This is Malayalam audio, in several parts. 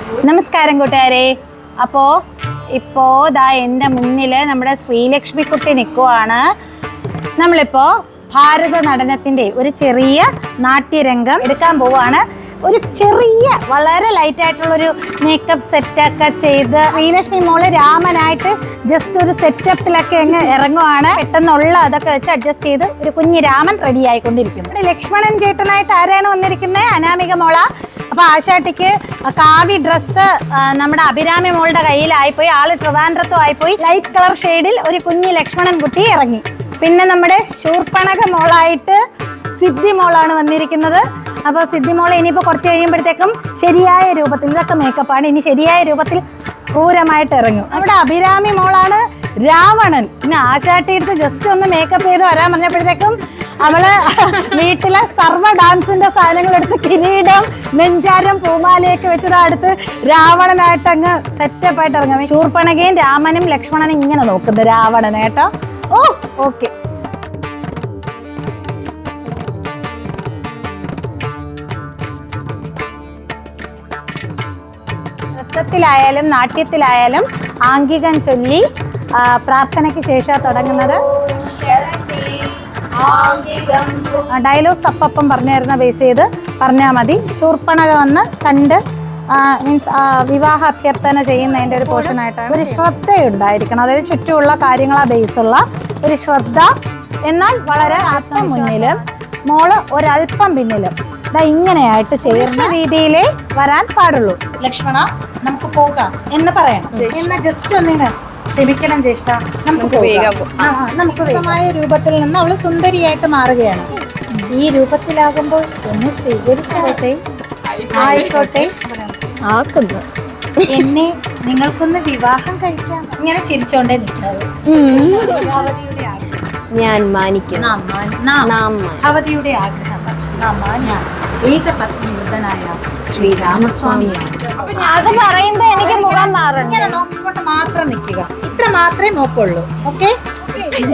നമസ്കാരം കൂട്ടുകാരെ. ഇപ്പോ ദാ എൻ്റെ മുന്നിൽ നമ്മുടെ ശ്രീലക്ഷ്മി കുട്ടി നിൽക്കുവാണ്. നമ്മളിപ്പോ ഭാരത നടനത്തിൻ്റെ ഒരു ചെറിയ നാട്യരംഗം എടുക്കാൻ പോവാണ്. ഒരു ചെറിയ വളരെ ലൈറ്റായിട്ടുള്ളൊരു മേക്കപ്പ് സെറ്റൊക്കെ ചെയ്ത് ശ്രീലക്ഷ്മി മോള് രാമനായിട്ട് ജസ്റ്റ് ഒരു സെറ്റപ്പിലൊക്കെ അങ്ങ് ഇറങ്ങുവാണ്. പെട്ടെന്നുള്ള അതൊക്കെ വെച്ച് അഡ്ജസ്റ്റ് ചെയ്ത് ഒരു കുഞ്ഞ് രാമൻ റെഡി ആയിക്കൊണ്ടിരിക്കുന്നു. ലക്ഷ്മണൻ ചേട്ടനായിട്ട് ആരാണ് വന്നിരിക്കുന്നത്? അനാമിക മോള. അപ്പോൾ ആശാട്ടിക്ക് കാവി ഡ്രസ്സ് നമ്മുടെ അഭിരാമി മോളുടെ കയ്യിലായിപ്പോയി. ആള് ട്രിവാൻഡ്രത്തും ആയിപ്പോയി. ലൈറ്റ് കളർ ഷെയ്ഡിൽ ഒരു കുഞ്ഞ് ലക്ഷ്മണൻ കുട്ടി ഇറങ്ങി. പിന്നെ നമ്മുടെ ശൂർപ്പണഖ മോളായിട്ട് സിദ്ധി മോളാണ് വന്നിരിക്കുന്നത്. അപ്പോൾ സിദ്ധി മോളെ ഇനിയിപ്പോൾ കുറച്ച് കഴിയുമ്പോഴത്തേക്കും ശരിയായ രൂപത്തിൽ, ഇതൊക്കെ മേക്കപ്പാണ്, ഇനി ശരിയായ രൂപത്തിൽ ക്രൂരമായിട്ട് ഇറങ്ങും. നമ്മുടെ അഭിരാമി മോളാണ് രാവണൻ. പിന്നെ ആശാട്ടി എടുത്ത് ജസ്റ്റ് ഒന്ന് മേക്കപ്പ് ചെയ്ത് വരാൻ പറഞ്ഞപ്പോഴത്തേക്കും അവള് വീട്ടിലെ സർവ്വ ഡാൻസിന്റെ സാധനങ്ങൾ എടുത്ത് കിരീടം, നെഞ്ചാരം, പൂമാലയൊക്കെ വെച്ചത് അടുത്ത് രാവണനായിട്ട് അങ്ങ് സെറ്റപ്പായിട്ട് ഇറങ്ങാം. ശൂർപ്പണഖയും രാമനും ലക്ഷ്മണനും ഇങ്ങനെ നോക്കുന്നത് രാവണനെ കേട്ടോ. ഓ ഓക്കെ. നൃത്തത്തിലായാലും നാട്യത്തിലായാലും ആംഗികം ചൊല്ലി പ്രാർത്ഥനയ്ക്ക് ശേഷം തുടങ്ങുന്നത്. ഡയലോഗ്സ് അപ്പം പറഞ്ഞു തരുന്ന ബേസ് ചെയ്ത് പറഞ്ഞാൽ മതി. ശൂർപ്പണഖ വന്ന് കണ്ട് മീൻസ് വിവാഹ അഭ്യർത്ഥന ചെയ്യുന്നതിൻ്റെ ഒരു പോർഷനായിട്ടാണ്. ഒരു ശ്രദ്ധയുണ്ടായിരിക്കണം, അതായത് ചുറ്റുമുള്ള കാര്യങ്ങളാ ബേസുള്ള ഒരു ശ്രദ്ധ. എന്നാൽ വളരെ അല്പം മുന്നിലും മോള് ഒരല്പം പിന്നിലും ഇങ്ങനെയായിട്ട് ചെയ്യുന്ന രീതിയിലേ വരാൻ പാടുള്ളൂ. ലക്ഷ്മണ നമുക്ക് പോകാം എന്ന് പറയണം. എന്നാ ജസ്റ്റ് ഒന്നിങ്ങനെ ക്ഷമിക്കണം ജ്യേഷ്ഠ, നമുക്ക് വ്യക്തമായ രൂപത്തിൽ നിന്ന് അവള് സുന്ദരിയായിട്ട് മാറുകയാണ്. ഈ രൂപത്തിലാകുമ്പോൾ ഒന്ന് സ്വീകരിച്ചോട്ടെ, ആയിക്കോട്ടെ, ആക്കുന്നു. എന്നെ നിങ്ങൾക്കൊന്ന് വിവാഹം കഴിക്കാം. ഇങ്ങനെ ചിരിച്ചോണ്ടേ നിൽക്കാറ്. ഞാൻ മാനിക്കുന്നു. ഭവതിയുടെ ആഗ്രഹം ഏകപത്നിയുദ്ധനായ ശ്രീരാമസ്വാമിയാണ്. അത് പറയുമ്പോ എനിക്ക് മുഖം മാറണം. ഇങ്ങോട്ട് മാത്രം നിൽക്കുക, ഇത്ര മാത്രമേ നോക്കുള്ളൂ. ഓക്കെ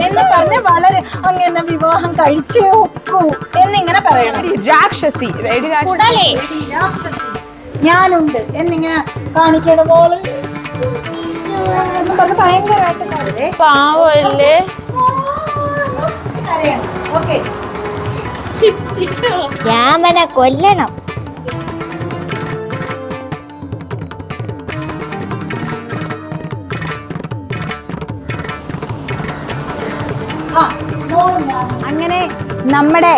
എന്ന് പറഞ്ഞ് വളരെ അങ്ങനെ വിവാഹം കഴിച്ചേ ഒക്കൂ എന്നിങ്ങനെ പറയണം. രാക്ഷസി ഞാനുണ്ട് എന്നിങ്ങനെ കാണിക്കണ പോലെ ഭയങ്കരമായിട്ട് പാവല്ലേ. ഓക്കെ, രാമനെ കൊല്ലണം. അങ്ങനെ നമ്മുടെ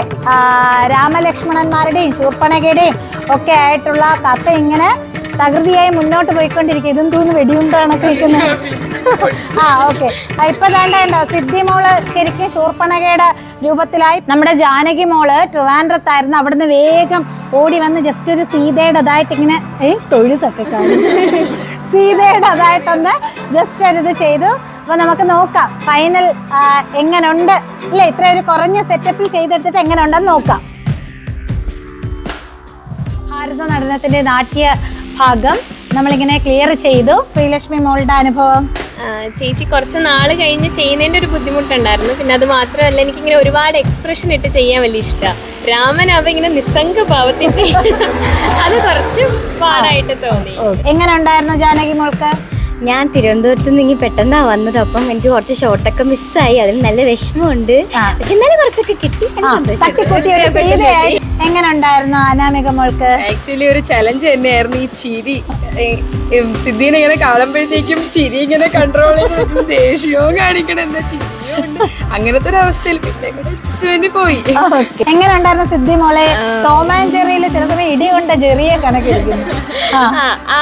രാമലക്ഷ്മണന്മാരുടെയും ശൂർപ്പണഖയുടെയും ഒക്കെ ആയിട്ടുള്ള കഥ ഇങ്ങനെ തകൃതിയായി മുന്നോട്ട് പോയിക്കൊണ്ടിരിക്കും. ഇതെന്തോന്ന് വെടിയുണ്ടാണ് കേൾക്കുന്നത്. ഓക്കെ. ഇപ്പൊ വേണ്ടോ സിദ്ധി മോള് ശരിക്കും ശൂർപ്പണഖയുടെ രൂപത്തിലായി. നമ്മുടെ ജാനകി മോള് ട്രിവാൻഡ്രത്തായിരുന്നു. അവിടുന്ന് വേഗം ഓടി വന്ന് ജസ്റ്റ് ഒരു സീതയുടേതായിട്ട് ഇങ്ങനെ തൊഴുതൊക്കെ കാണിച്ചു. സീതയുടേതായിട്ടൊന്ന് ജസ്റ്റ് ഒരിത് ചെയ്തു. അപ്പൊ നമുക്ക് നോക്കാം ഫൈനൽ എങ്ങനെയുണ്ട് അല്ലേ. ഇത്ര ഒരു കുറഞ്ഞ സെറ്റപ്പിൽ ചെയ്തെടുത്തിട്ട് എങ്ങനെ ഉണ്ടെന്ന് നോക്കാം. ഭാരത നടനത്തിന്റെ നാട്യ ഭാഗം നമ്മളിങ്ങനെ ക്ലിയർ ചെയ്തു. ശ്രീലക്ഷ്മി മോളുടെ അനുഭവം? ചേച്ചി കുറച്ച് നാൾ കഴിഞ്ഞ് ചെയ്യുന്നതിൻ്റെ ഒരു ബുദ്ധിമുട്ടുണ്ടായിരുന്നു. പിന്നെ അത് മാത്രമല്ല, എനിക്കിങ്ങനെ ഒരുപാട് എക്സ്പ്രഷൻ ഇട്ട് ചെയ്യാൻ വലിയ ഇഷ്ടമാണ്. രാമനാവുമ്പോൾ ഇങ്ങനെ നിസ്സംഗ ഭാവത്തിൽ അത് കുറച്ച് പാടായിട്ട് തോന്നി. എങ്ങനെ ഉണ്ടായിരുന്നു ജാനകി മോൾക്ക്? ഞാൻ തിരുവനന്തപുരത്ത് നിന്ന് പെട്ടെന്നാ വന്നത്. അപ്പം എനിക്ക് കുറച്ച് ഷോട്ടൊക്കെ മിസ്സായി. അതിൽ നല്ല വിഷമമുണ്ട്. പക്ഷെ എന്നാലും കുറച്ചൊക്കെ കിട്ടി. എങ്ങനെ ഉണ്ടായിരുന്നു അനാമിക മോൾക്ക്? ആക്ച്വലി ഒരു ചലഞ്ച് തന്നെയായിരുന്നു ഈ ചിരി. സിദ്ധീനെ ഇങ്ങനെ കാണുമ്പോഴത്തേക്കും ചിരി ഇങ്ങനെ കൺട്രോൾ ചെയ്ത് ദേഷ്യവും കാണിക്കണം, എന്താ ചിരിയും അങ്ങനത്തെ ഒരു അവസ്ഥയിൽ വേണ്ടി പോയി. എങ്ങനെ ഉണ്ടായിരുന്നു സിദ്ധി മോളെ? ടോം ആൻഡ് ജെറിയില് ചില സമയം ഇടി കൊണ്ട് ജെറിയെ കണക്കിരിക്കുന്നു.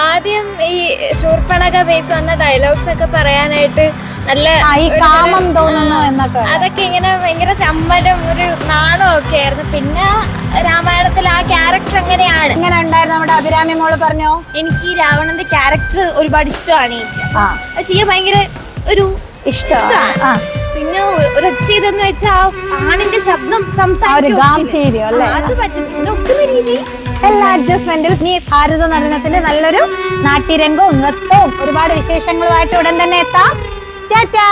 ആദ്യം ഈ ശൂർപ്പണഖ ബേസ് വന്ന ഡയലോഗ്സ് ഒക്കെ പറയാനായിട്ട് നല്ല ഈ കാമം തോന്നുന്നു എന്നൊക്കെ, അതൊക്കെ ഇങ്ങനെ ഭയങ്കര ചമ്മലും ഒരു നാണവും ഒക്കെ ആയിരുന്നു. പിന്നെ രാമായണത്തിൽ ആ ക്യാരക്ടർ അങ്ങനെയാണ്. എങ്ങനെ ഉണ്ടായിരുന്നു നമ്മുടെ അഭിരാമി മോള് പറഞ്ഞോ? എനിക്ക് രാവണന്റെ ക്യാരക്ടർ ഒരുപാട് ഇഷ്ടമാണ്. അത് ചെയ്യാൻ ഭയങ്കര ഒരു ഇഷ്ടമാണ്. പിന്നെ ഒരൊറ്റ ഇതെന്ന് വെച്ചാൽ ആണിന്റെ ശബ്ദം ഗാംഭീര്യം അത് പറ്റത്തില്ല. ഒക്കുന്ന രീതി എല്ലാ അഡ്ജസ്റ്റ്മെന്റിൽ നീ ഭാരത നടനത്തിന്റെ നല്ലൊരു നാട്യരംഗവും നൃത്തവും ഒരുപാട് വിശേഷങ്ങളുമായിട്ട് ഉടൻ തന്നെ എത്താം. ടാറ്റാ.